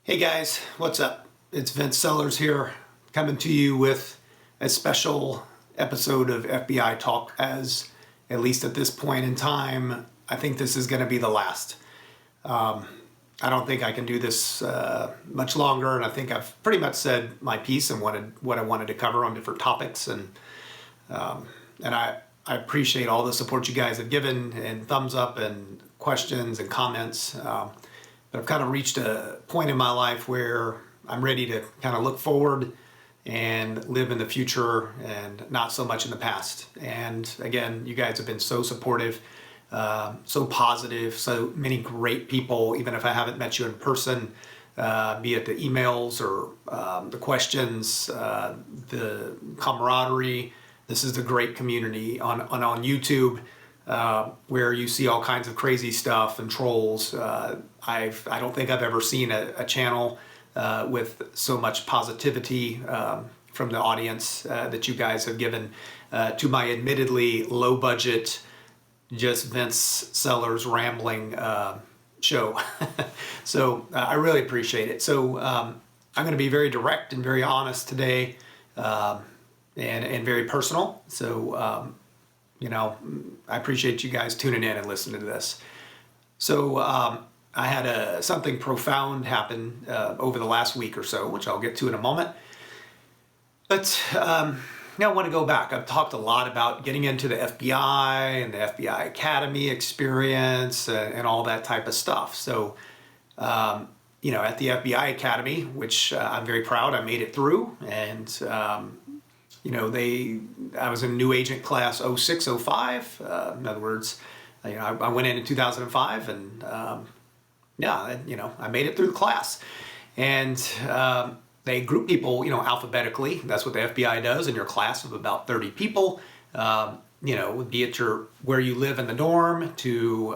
Hey guys, what's up? It's Vince Sellers here, coming to you with a special episode of FBI Talk, as at least at this point in time, I think this is going to be the last. I don't think I can do this much longer, and I think I've pretty much said my piece and what I wanted to cover on different topics, and I appreciate all the support you guys have given, and thumbs up and questions and comments. But I've kind of reached a point in my life where I'm ready to kind of look forward and live in the future and not so much in the past. And again, you guys have been so supportive, so positive, so many great people, even if I haven't met you in person, be it the emails or the questions, the camaraderie. This is a great community on YouTube. Where you see all kinds of crazy stuff and trolls. I don't think I've ever seen a channel with so much positivity from the audience that you guys have given to my admittedly low budget, just Vince Sellers rambling show. So I really appreciate it. So I'm going to be very direct and very honest today, and very personal. So I appreciate you guys tuning in and listening to this. So I had something profound happen over the last week or so, which I'll get to in a moment. But now I want to go back. I've talked a lot about getting into the FBI and the FBI Academy experience and all that type of stuff. So, at the FBI Academy, which I'm very proud I made it through, and I was in new agent class 06, 05. In other words, I went in 2005, and I made it through the class. And they group people, alphabetically. That's what the FBI does in your class of about 30 people. Be it where you live in the dorm, to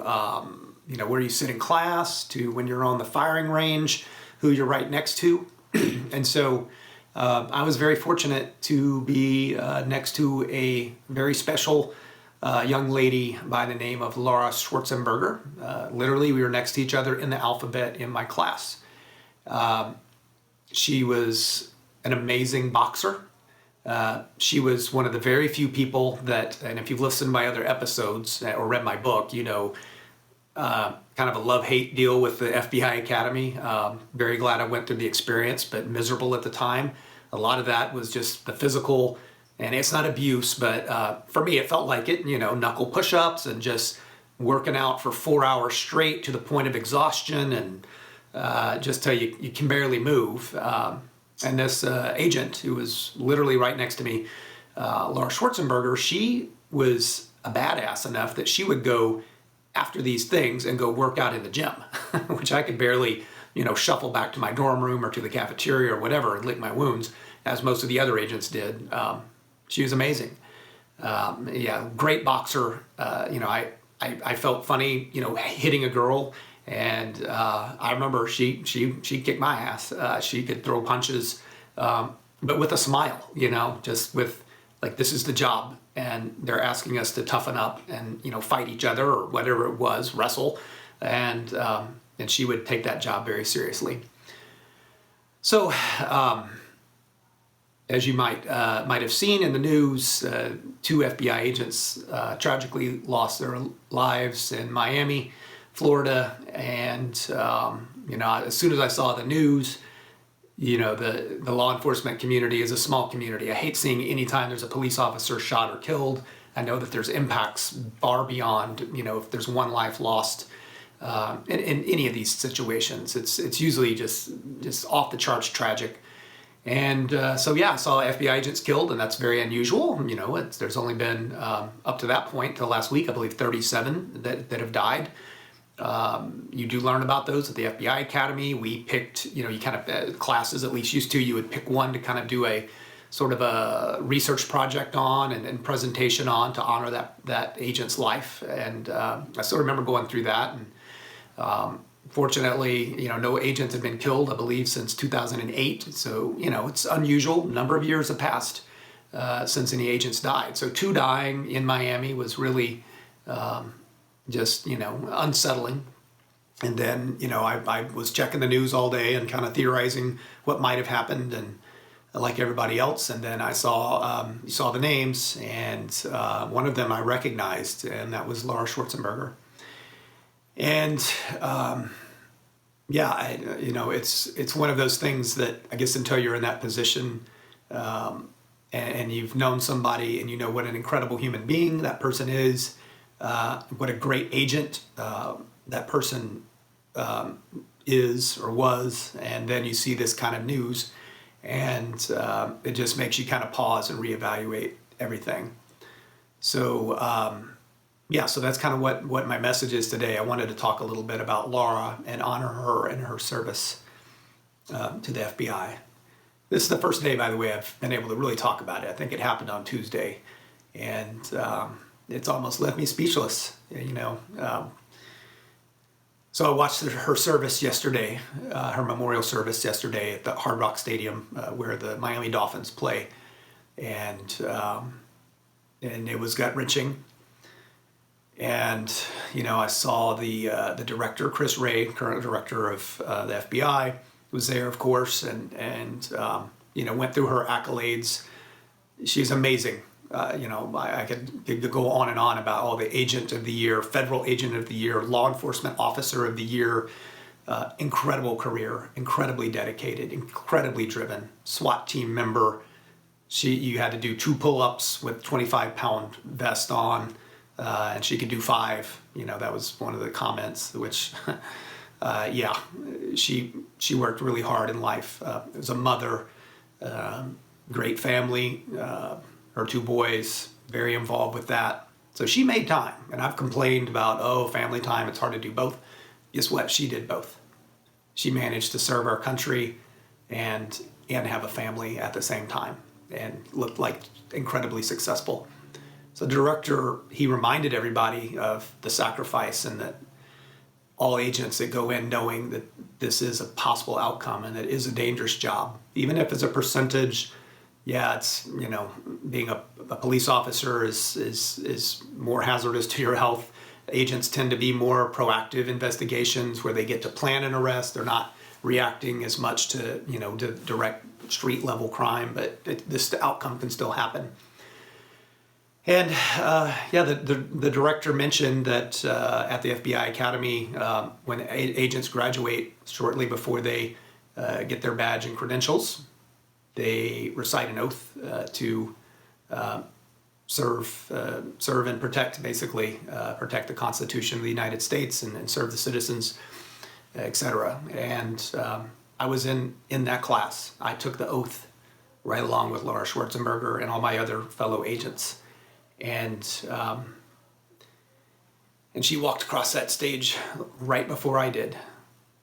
where you sit in class, to when you're on the firing range, who you're right next to, and so. I was very fortunate to be next to a very special young lady by the name of Laura Schwartzenberger. Literally, we were next to each other in the alphabet in my class. She was an amazing boxer. She was one of the very few people that, and if you've listened to my other episodes or read my book, kind of a love-hate deal with the FBI Academy. Very glad I went through the experience, but miserable at the time. A lot of that was just the physical, and it's not abuse, but for me it felt like it, knuckle push-ups and just working out for 4 hours straight to the point of exhaustion, and just till you can barely move. And this agent, who was literally right next to me, Laura Schwartzenberger, she was a badass enough that she would go after these things and go work out in the gym, which I could barely, shuffle back to my dorm room or to the cafeteria or whatever and lick my wounds, as most of the other agents did. She was amazing. Great boxer. I felt funny, hitting a girl, and I remember she kicked my ass. She could throw punches, but with a smile, just with like, this is the job, and they're asking us to toughen up and fight each other or whatever it was, wrestle, and she would take that job very seriously. So, as you might have seen in the news, 2 FBI agents tragically lost their lives in Miami, Florida, and as soon as I saw the news, the law enforcement community is a small community. I hate seeing any time there's a police officer shot or killed. I know that there's impacts far beyond, if there's one life lost in any of these situations. It's usually just off the charts tragic. And I saw FBI agents killed, and that's very unusual. There's only been, up to that point, till last week, I believe 37 that have died. You do learn about those at the FBI Academy. We picked, you kind of, classes at least used to, you would pick one to kind of do a sort of a research project on and presentation on to honor that agent's life. And I still remember going through that. And fortunately, no agents had been killed, I believe, since 2008. So, it's unusual. A number of years have passed since any agents died. So 2 dying in Miami was really just, unsettling. And then, I was checking the news all day and kind of theorizing what might have happened, and like everybody else. And then I saw the names, and one of them I recognized, and that was Laura Schwartzenberger. And it's one of those things that I guess until you're in that position, and you've known somebody, and you know what an incredible human being that person is, what a great agent that person is or was, and then you see this kind of news, and it just makes you kind of pause and reevaluate everything. So so that's kind of what my message is today. I wanted to talk a little bit about Laura and honor her and her service to the FBI. This is the first day, by the way, I've been able to really talk about it. I think it happened on Tuesday, and it's almost left me speechless, So I watched her service yesterday, her memorial service yesterday at the Hard Rock Stadium where the Miami Dolphins play, and it was gut-wrenching. And I saw the director, Chris Wray, current director of the FBI, was there, of course, and went through her accolades. She's amazing. I could go on and on about all the Agent of the Year, Federal Agent of the Year, Law Enforcement Officer of the Year, incredible career, incredibly dedicated, incredibly driven, SWAT team member. You had to do 2 pull-ups with 25-pound vest on, and she could do 5. That was one of the comments, which, she worked really hard in life. Was a mother, great family, her 2 boys, very involved with that. So she made time, and I've complained about, family time, it's hard to do both. Guess what? She did both. She managed to serve our country and have a family at the same time, and looked like incredibly successful. So the director, he reminded everybody of the sacrifice, and that all agents that go in knowing that this is a possible outcome and it is a dangerous job, even if it's a percentage. It's, being a police officer is more hazardous to your health. Agents tend to be more proactive investigations where they get to plan an arrest. They're not reacting as much to, to direct street level crime, but this outcome can still happen. And the director mentioned that at the FBI Academy, when agents graduate shortly before they get their badge and credentials, they recite an oath to serve and protect, basically, protect the Constitution of the United States and serve the citizens, etc. And I was in that class. I took the oath right along with Laura Schwartzenberger and all my other fellow agents. And she walked across that stage right before I did.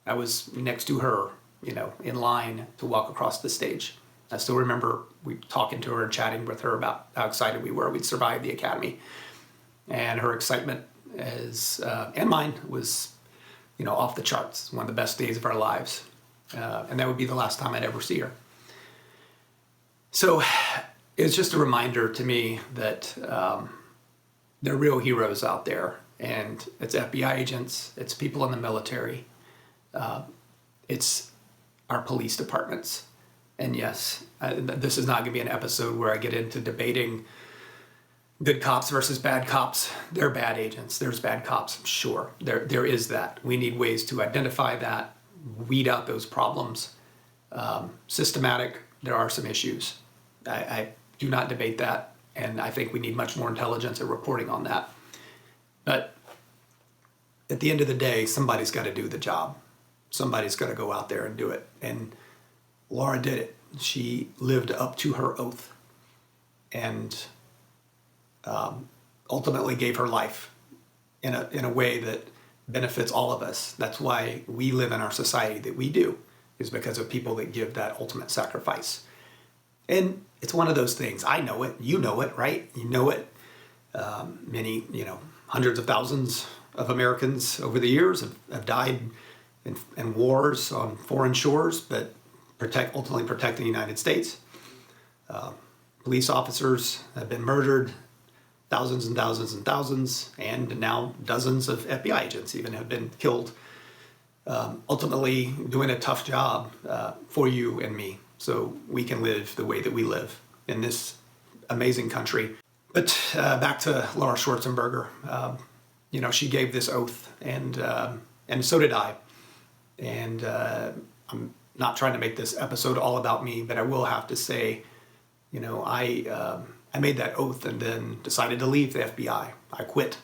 I was next to her, in line to walk across the stage. I still remember we talking to her and chatting with her about how excited we were we'd survived the academy. And her excitement and mine was, off the charts. One of the best days of our lives. And that would be the last time I'd ever see her. So it's just a reminder to me that there are real heroes out there. And it's FBI agents, it's people in the military, it's our police departments. And yes, this is not going to be an episode where I get into debating good cops versus bad cops. They're bad agents. There's bad cops, sure. There is that. We need ways to identify that, weed out those problems. Systematic, there are some issues. I do not debate that, and I think we need much more intelligence and reporting on that. But at the end of the day, somebody's got to do the job. Somebody's got to go out there and do it. And Laura did it. She lived up to her oath and ultimately gave her life in a way that benefits all of us. That's why we live in our society that we do, is because of people that give that ultimate sacrifice. And it's one of those things. I know it. You know it, right? You know it. Many, hundreds of thousands of Americans over the years have died in wars on foreign shores, but ultimately protecting the United States. Police officers have been murdered, thousands and thousands and thousands, and now dozens of FBI agents even have been killed ultimately doing a tough job for you and me so we can live the way that we live in this amazing country. But back to Laura Schwartzenberger. She gave this oath, and so did I. And I'm not trying to make this episode all about me, but I will have to say, I made that oath and then decided to leave the FBI. I quit.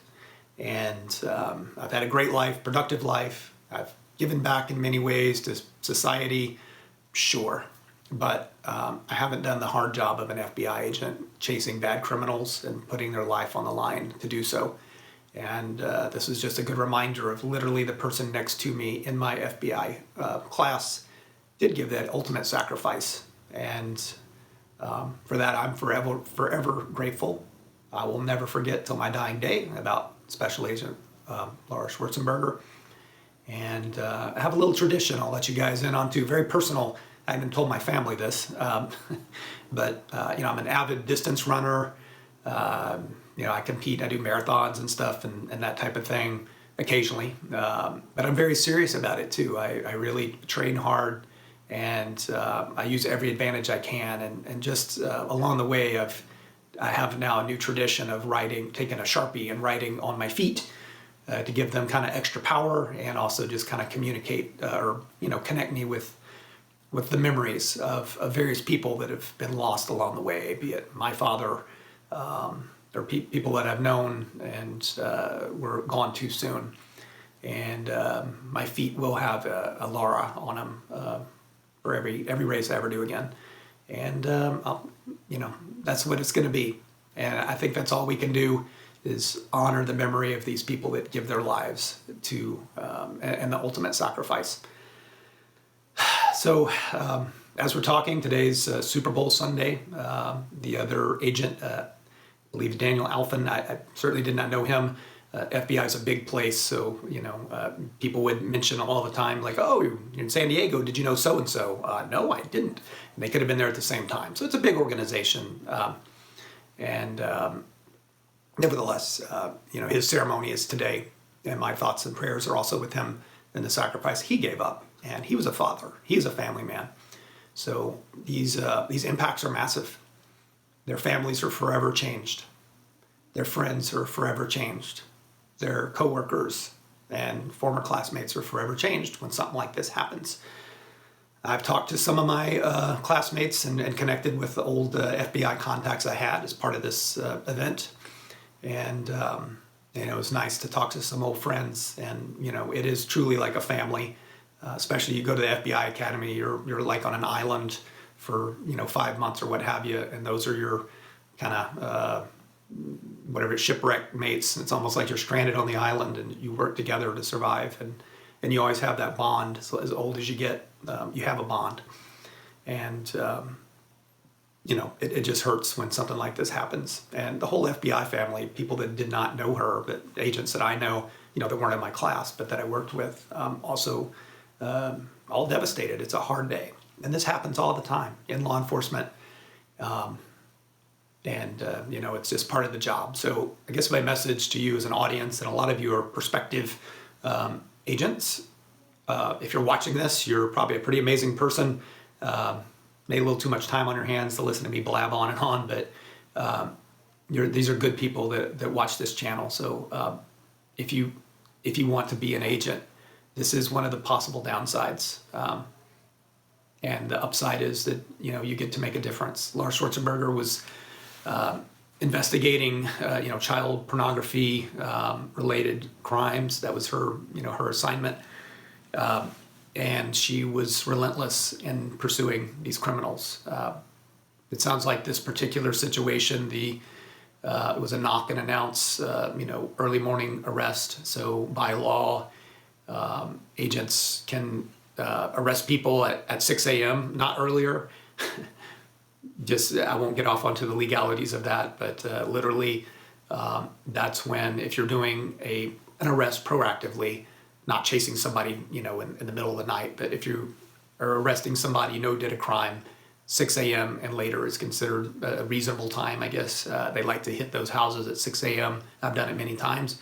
And I've had a great life, productive life. I've given back in many ways to society, sure. But I haven't done the hard job of an FBI agent, chasing bad criminals and putting their life on the line to do so. And this is just a good reminder of literally the person next to me in my FBI class did give that ultimate sacrifice. And for that, I'm forever grateful. I will never forget till my dying day about Special Agent Laura Schwartzenberger. And I have a little tradition I'll let you guys in on too, very personal. I haven't told my family this, but I'm an avid distance runner. I compete, I do marathons and stuff and that type of thing occasionally. But I'm very serious about it too. I really train hard, and I use every advantage I can. And just along the way, I have now a new tradition of taking a Sharpie and writing on my feet to give them kind of extra power, and also just kind of communicate or connect me with the memories of various people that have been lost along the way, be it my father, or people that I've known and were gone too soon. And my feet will have a Laura on them for every race I ever do again. And that's what it's going to be. And I think that's all we can do, is honor the memory of these people that give their lives to and the ultimate sacrifice. So as we're talking, today's Super Bowl Sunday. The other agent, I believe Daniel Alphen, I certainly did not know him. FBI is a big place, so people would mention all the time, like, "Oh, you're in San Diego. Did you know so and so?" No, I didn't. And they could have been there at the same time. So it's a big organization, and nevertheless, his ceremony is today, and my thoughts and prayers are also with him and the sacrifice he gave up. And he was a father. He's a family man. So these impacts are massive. Their families are forever changed. Their friends are forever changed. Their coworkers and former classmates are forever changed when something like this happens. I've talked to some of my classmates and connected with the old FBI contacts I had as part of this event. And it was nice to talk to some old friends. And, it is truly like a family. Especially you go to the FBI Academy, you're like on an island for 5 months or what have you, and those are your kind of shipwreck mates. It's almost like you're stranded on the island and you work together to survive, and you always have that bond. So as old as you get, you have a bond, and it just hurts when something like this happens. And the whole FBI family, people that did not know her, but agents that I know, that weren't in my class but that I worked with, also. All devastated. It's a hard day. And this happens all the time in law enforcement. It's just part of the job. So I guess my message to you as an audience, and a lot of you are prospective agents. If you're watching this, you're probably a pretty amazing person. Maybe a little too much time on your hands to listen to me blab on and on, but these are good people that watch this channel. So if you want to be an agent, this is one of the possible downsides. And the upside is that, you get to make a difference. Laura Schwartzenberger was investigating, child pornography related crimes. That was her, her assignment. And she was relentless in pursuing these criminals. It sounds like this particular situation, it was a knock and announce, early morning arrest. So by law, agents can arrest people at 6 a.m., not earlier. I won't get off onto the legalities of that, but literally that's when, if you're doing an arrest proactively, not chasing somebody, in the middle of the night, but if you are arresting somebody did a crime, 6 a.m. and later is considered a reasonable time, I guess. They like to hit those houses at 6 a.m. I've done it many times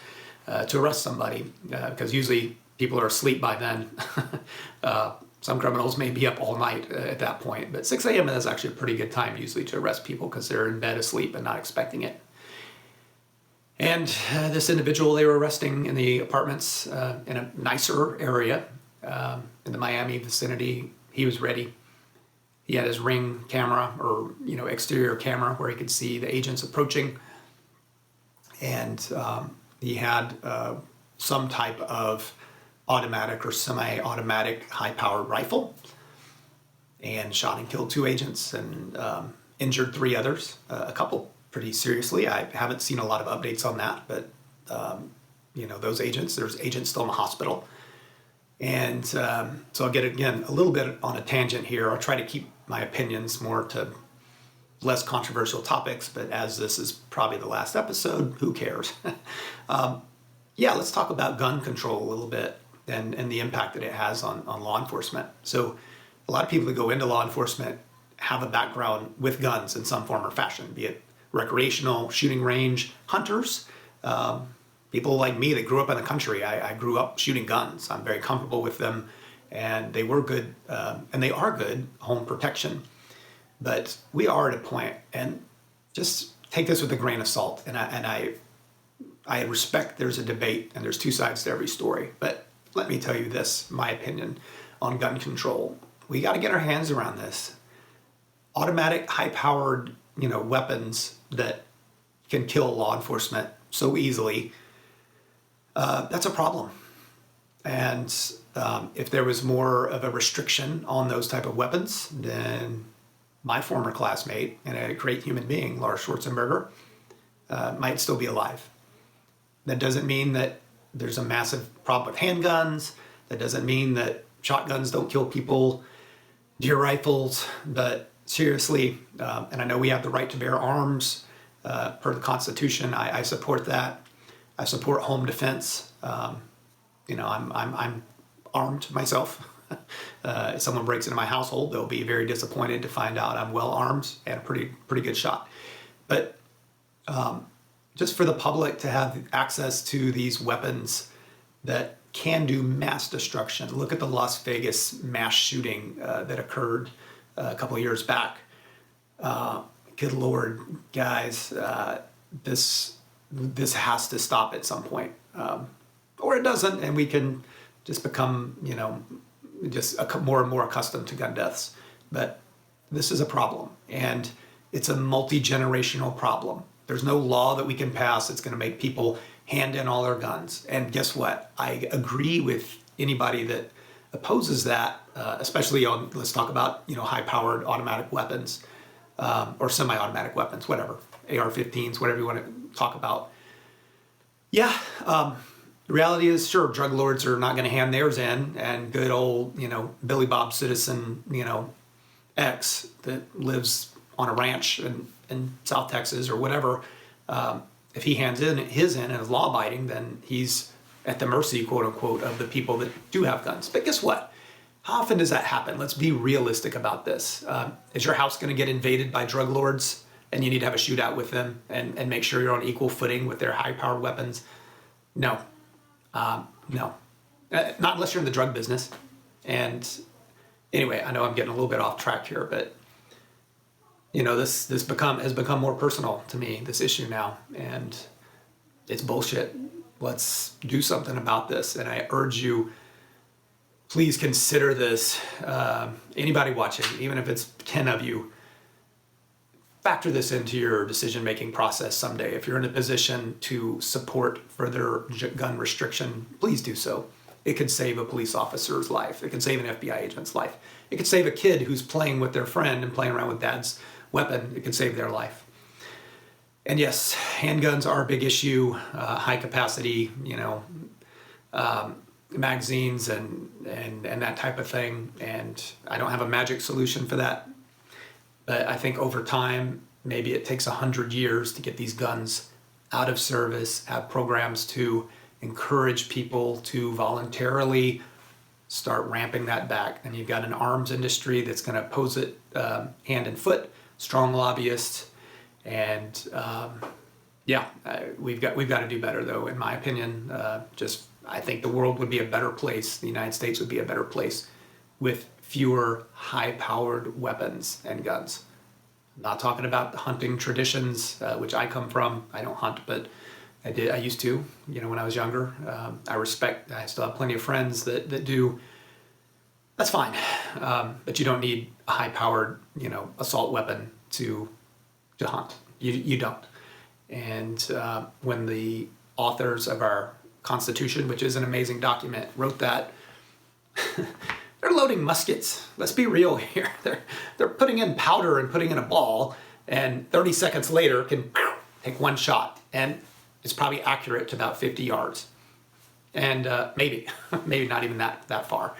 to arrest somebody, because usually people are asleep by then. Some criminals may be up all night at that point, but 6 a.m. is actually a pretty good time usually to arrest people because they're in bed asleep and not expecting it. And this individual they were arresting in the apartments in a nicer area in the Miami vicinity. He was ready. He had his Ring camera or exterior camera where he could see the agents approaching, and he had some type of automatic or semi-automatic high-powered rifle, and shot and killed 2 agents and injured 3 others, a couple pretty seriously. I haven't seen a lot of updates on that, but those agents, there's agents still in the hospital. And so I'll get, again, a little bit on a tangent here. I'll try to keep my opinions more to less controversial topics, but as this is probably the last episode, who cares? Let's talk about gun control a little bit and the impact that it has on law enforcement. So a lot of people that go into law enforcement have a background with guns in some form or fashion, be it recreational, shooting range, hunters, people like me that grew up in the country. I grew up shooting guns. I'm very comfortable with them, and they were good, and they are good home protection. But we are at a point, and just take this with a grain of salt, and I respect there's a debate and there's 2 sides to every story, but let me tell you this, my opinion on gun control. We got to get our hands around this. Automatic, high-powered, weapons that can kill law enforcement so easily, that's a problem. And if there was more of a restriction on those type of weapons, then my former classmate and a great human being, Lars Schwartzenberger, might still be alive. That doesn't mean that there's a massive problem with handguns. That doesn't mean that shotguns don't kill people, deer rifles, but seriously, and I know we have the right to bear arms per the Constitution. I support that. I support home defense. I'm armed myself. If someone breaks into my household, they'll be very disappointed to find out I'm well armed and a pretty good shot. But just for the public to have access to these weapons that can do mass destruction. Look at the Las Vegas mass shooting that occurred a couple of years back. Good Lord, guys, this has to stop at some point, or it doesn't, and we can just become, more and more accustomed to gun deaths. But this is a problem, and it's a multi-generational problem. There's no law that we can pass that's going to make people hand in all their guns. And guess what? I agree with anybody that opposes that, especially on, let's talk about, high-powered automatic weapons or semi-automatic weapons, whatever, AR-15s, whatever you want to talk about. Yeah, the reality is, sure, drug lords are not going to hand theirs in, and good old, Billy Bob Citizen, X that lives on a ranch in South Texas or whatever, if he hands in his in and is law-abiding, then he's at the mercy, quote-unquote, of the people that do have guns. But guess what? How often does that happen? Let's be realistic about this. Is your house going to get invaded by drug lords and you need to have a shootout with them and make sure you're on equal footing with their high-powered weapons? No. No. Not unless you're in the drug business. And anyway, I know I'm getting a little bit off track here, but this has become more personal to me, this issue now, and it's bullshit. Let's do something about this, and I urge you, please consider this. Anybody watching, even if it's 10 of you, factor this into your decision-making process someday. If you're in a position to support further gun restriction, please do so. It could save a police officer's life. It could save an FBI agent's life. It could save a kid who's playing with their friend and playing around with dad's weapon. It could save their life. And yes, handguns are a big issue, high capacity, magazines and that type of thing. And I don't have a magic solution for that. But I think over time, maybe it takes 100 years to get these guns out of service, have programs to encourage people to voluntarily start ramping that back. And you've got an arms industry that's going to oppose it hand and foot, strong lobbyists, and we've got to do better, though, in my opinion. Just I think the world would be a better place, the United States would be a better place with fewer high-powered weapons and guns. I'm not talking about hunting traditions, which I come from. I don't hunt, but I used to, when I was younger. I still have plenty of friends that do. That's fine. But you don't need a high-powered, assault weapon to hunt. You don't. And when the authors of our Constitution, which is an amazing document, wrote that, they're loading muskets. Let's be real here. They're putting in powder and putting in a ball, and 30 seconds later can take one shot, and it's probably accurate to about 50 yards, and maybe not even that far.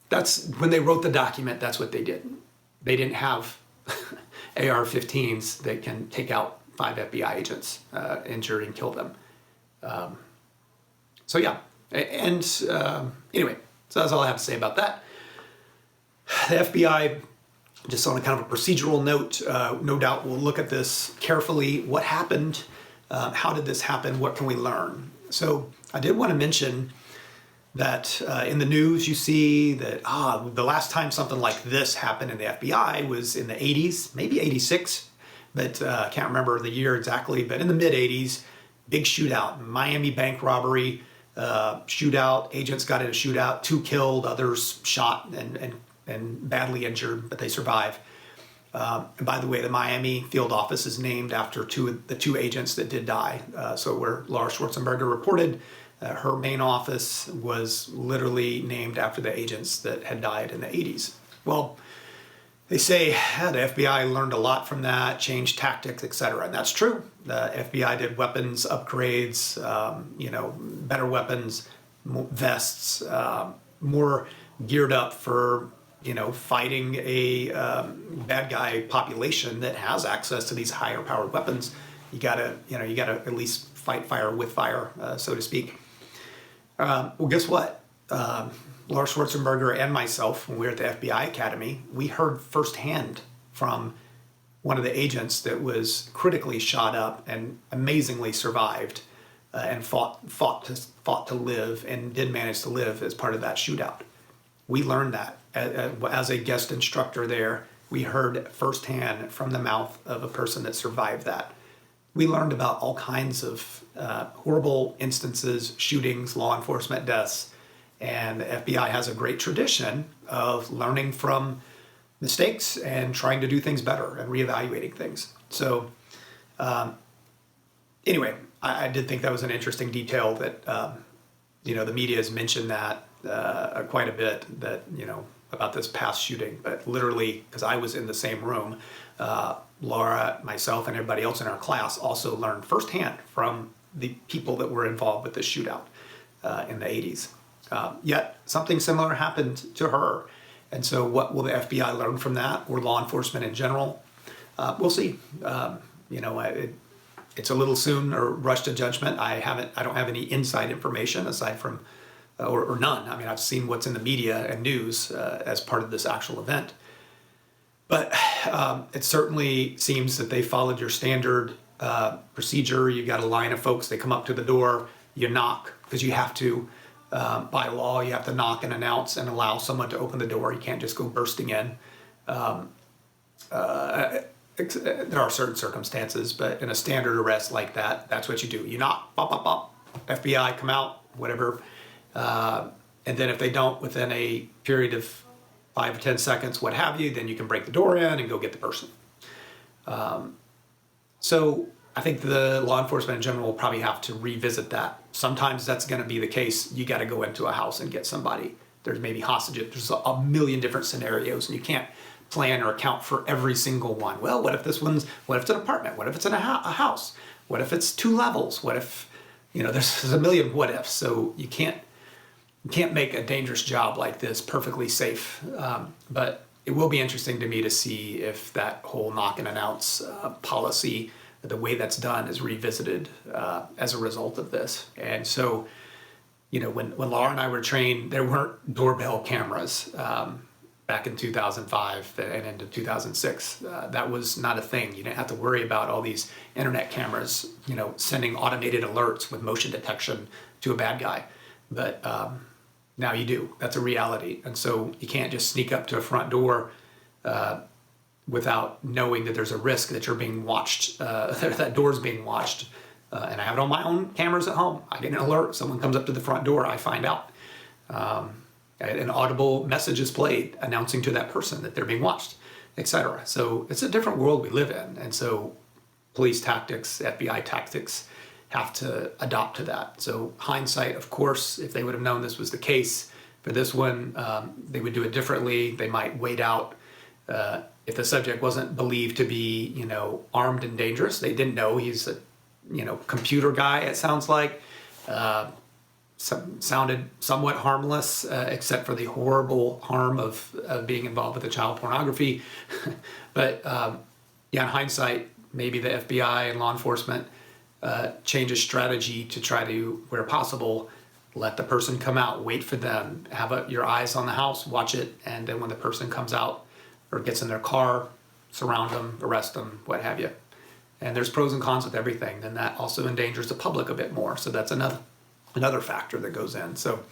That's when they wrote the document. That's what they did. They didn't have AR-15s that can take out 5 FBI agents, injure and kill them. So yeah, and anyway. So that's all I have to say about that. The FBI, just on a kind of a procedural note, no doubt we'll look at this carefully. What happened? How did this happen? What can we learn? So I did want to mention that in the news you see that the last time something like this happened in the FBI was in the 80s, maybe 86, but I can't remember the year exactly, but in the mid-80s, big shootout, Miami bank robbery, shootout, agents got in a shootout, 2 killed, others shot and badly injured, but they survived. And by the way, the Miami field office is named after the two agents that did die. So where Laura Schwartzenberger reported, her main office was literally named after the agents that had died in the 80s. Well, they say the FBI learned a lot from that, changed tactics, etc. And that's true. The FBI did weapons upgrades, better weapons, vests, more geared up for, fighting a bad guy population that has access to these higher powered weapons. You gotta at least fight fire with fire, so to speak. Well, guess what? Laura Schwartzenberger and myself, when we were at the FBI Academy, we heard firsthand from one of the agents that was critically shot up and amazingly survived and fought to live and did manage to live as part of that shootout. We learned that as a guest instructor there. We heard firsthand from the mouth of a person that survived that. We learned about all kinds of horrible instances, shootings, law enforcement deaths. And the FBI has a great tradition of learning from mistakes and trying to do things better and reevaluating things. So anyway, I did think that was an interesting detail that, the media has mentioned that quite a bit, that, about this past shooting. But literally, because I was in the same room, Laura, myself, and everybody else in our class also learned firsthand from the people that were involved with the shootout in the 80s. Yet something similar happened to her. And so what will the FBI learn from that, or law enforcement in general? We'll see. It's a little soon or rush to judgment. I don't have any inside information aside from, or none. I mean, I've seen what's in the media and news as part of this actual event. But it certainly seems that they followed your standard procedure. You got a line of folks, they come up to the door, you knock, because you have to. By law, you have to knock and announce and allow someone to open the door. You can't just go bursting in. There are certain circumstances, but in a standard arrest like that, that's what you do. You knock, pop, pop, pop, FBI, come out, whatever. And then if they don't, within a period of 5 or 10 seconds, what have you, then you can break the door in and go get the person. So I think the law enforcement in general will probably have to revisit that. Sometimes that's going to be the case. You got to go into a house and get somebody. There's maybe hostages. There's a million different scenarios, and you can't plan or account for every single one. Well, what if it's an apartment? What if it's in a house? What if it's 2 levels? What if, there's a million what ifs. So you can't make a dangerous job like this perfectly safe. But it will be interesting to me to see if that whole knock and announce policy, the way that's done, is revisited as a result of this. And so, when Laura and I were trained, there weren't doorbell cameras back in 2005 and into 2006. That was not a thing. You didn't have to worry about all these internet cameras, sending automated alerts with motion detection to a bad guy. but now you do. That's a reality. And so you can't just sneak up to a front door without knowing that there's a risk that you're being watched, that door's being watched. And I have it on my own cameras at home. I get an alert. Someone comes up to the front door. I find out. An audible message is played announcing to that person that they're being watched, etc. So it's a different world we live in. And so police tactics, FBI tactics have to adopt to that. So hindsight, of course, if they would have known this was the case for this one, they would do it differently. They might wait out if the subject wasn't believed to be, armed and dangerous. They didn't know he's a, computer guy, it sounds like. Sounded somewhat harmless, except for the horrible harm of being involved with the child pornography. But in hindsight, maybe the FBI and law enforcement changes strategy to try to, where possible, let the person come out, wait for them, have your eyes on the house, watch it, and then when the person comes out or gets in their car, surround them, arrest them, what have you. And there's pros and cons with everything. Then that also endangers the public a bit more. So that's another factor that goes in. So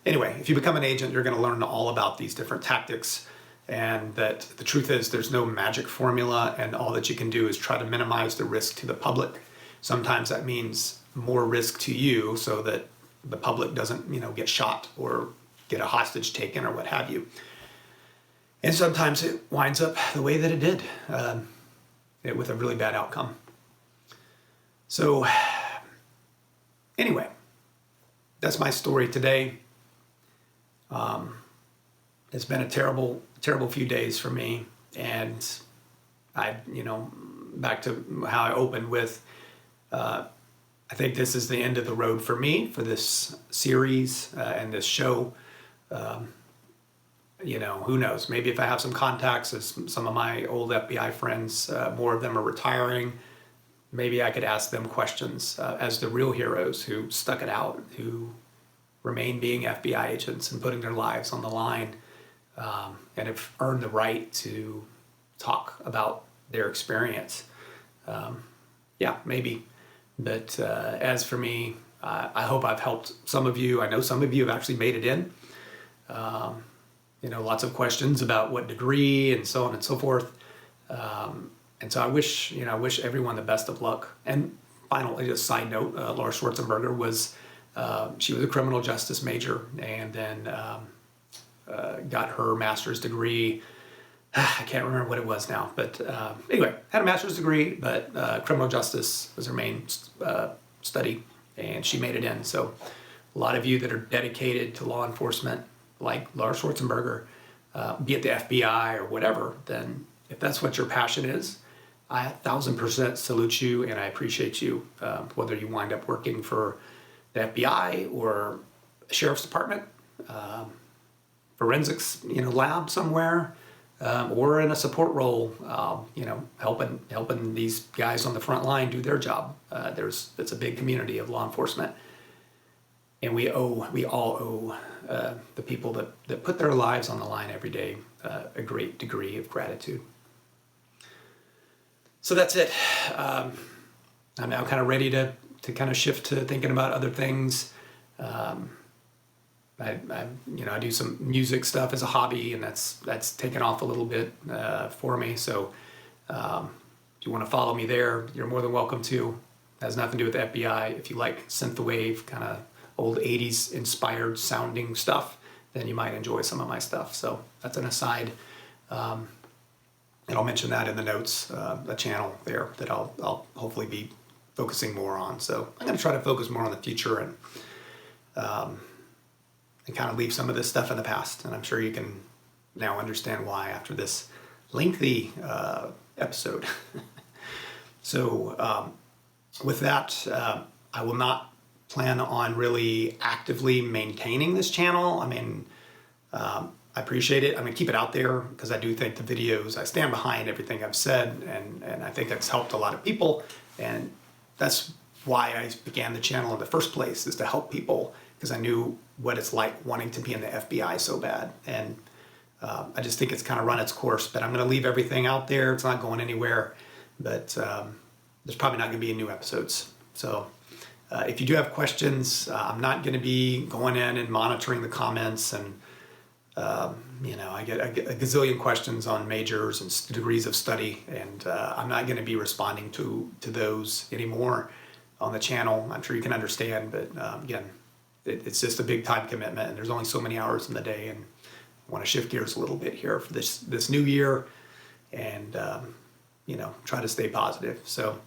anyway, if you become an agent, you're going to learn all about these different tactics, and that the truth is there's no magic formula, and all that you can do is try to minimize the risk to the public. Sometimes that means more risk to you so that the public doesn't, get shot or get a hostage taken or what have you. And sometimes it winds up the way that it did, with a really bad outcome. So anyway, that's my story today. It's been a terrible, terrible few days for me. And back to how I opened with, I think this is the end of the road for me for this series and this show. Who knows? Maybe if I have some contacts as some of my old FBI friends, more of them are retiring, maybe I could ask them questions as the real heroes who stuck it out, who remain being FBI agents and putting their lives on the line, and have earned the right to talk about their experience. Maybe. But as for me, I hope I've helped some of you. I know some of you have actually made it in. Lots of questions about what degree and so on and so forth. And so I wish everyone the best of luck. And finally, just a side note, Laura Schwartzenberger she was a criminal justice major, and then got her master's degree. I can't remember what it was now, but anyway, had a master's degree, but criminal justice was her main study, and she made it in. So a lot of you that are dedicated to law enforcement, like Laura Schwartzenberger, be it the FBI or whatever, then if that's what your passion is, I 1,000% salute you, and I appreciate you, whether you wind up working for the FBI or the Sheriff's Department, forensics, lab somewhere, or in a support role, helping these guys on the front line do their job. It's a big community of law enforcement, and we all owe the people that put their lives on the line every day a great degree of gratitude. So that's it. I'm now kind of ready to kind of shift to thinking about other things. I do some music stuff as a hobby, and that's taken off a little bit for me. So if you want to follow me there, you're more than welcome to. It has nothing to do with the FBI. If you like synthwave, kind of old 80s inspired sounding stuff, then you might enjoy some of my stuff. So that's an aside. And I'll mention that in the notes, a channel there that I'll hopefully be focusing more on. So I'm going to try to focus more on the future and kind of leave some of this stuff in the past. And I'm sure you can now understand why after this lengthy episode. So with that, I will not plan on really actively maintaining this channel. I mean, I appreciate it. I'm going to keep it out there because I do think the videos, I stand behind everything I've said, and I think that's helped a lot of people. And that's why I began the channel in the first place, is to help people, because I knew what it's like wanting to be in the FBI so bad. And I just think it's kind of run its course, but I'm going to leave everything out there. It's not going anywhere, but there's probably not going to be new episodes. So If you do have questions, I'm not going to be going in and monitoring the comments, and I get a gazillion questions on majors and degrees of study, and I'm not going to be responding to those anymore on the channel. I'm sure you can understand, but again, it's just a big time commitment, and there's only so many hours in the day, and I want to shift gears a little bit here for this new year, and try to stay positive. So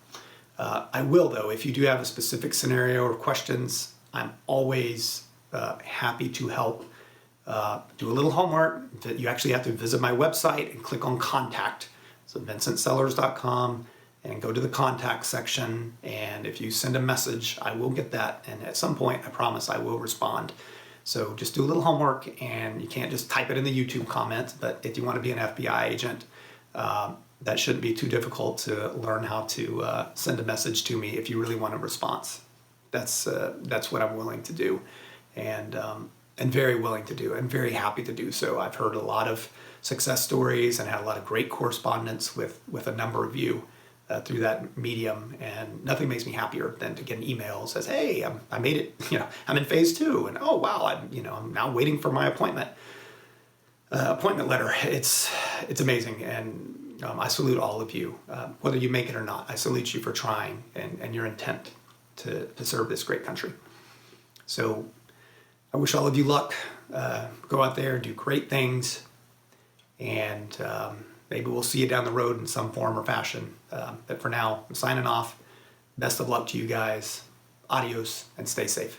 I will, though, if you do have a specific scenario or questions, I'm always happy to help. Do a little homework. That you actually have to visit my website and click on contact. So vincentsellers.com, and go to the contact section. And if you send a message, I will get that. And at some point, I promise I will respond. So just do a little homework, and you can't just type it in the YouTube comments. But if you want to be an FBI agent, that shouldn't be too difficult to learn how to send a message to me if you really want a response. That's what I'm willing to do, and very willing to do, and very happy to do so. I've heard a lot of success stories and had a lot of great correspondence with a number of you through that medium, and nothing makes me happier than to get an email that says, "Hey, I made it. I'm in phase 2, and oh wow, I'm now waiting for my appointment letter." It's amazing, and I salute all of you, whether you make it or not. I salute you for trying and your intent to serve this great country. So I wish all of you luck. Go out there, do great things, and maybe we'll see you down the road in some form or fashion. But for now, I'm signing off. Best of luck to you guys. Adios, and stay safe.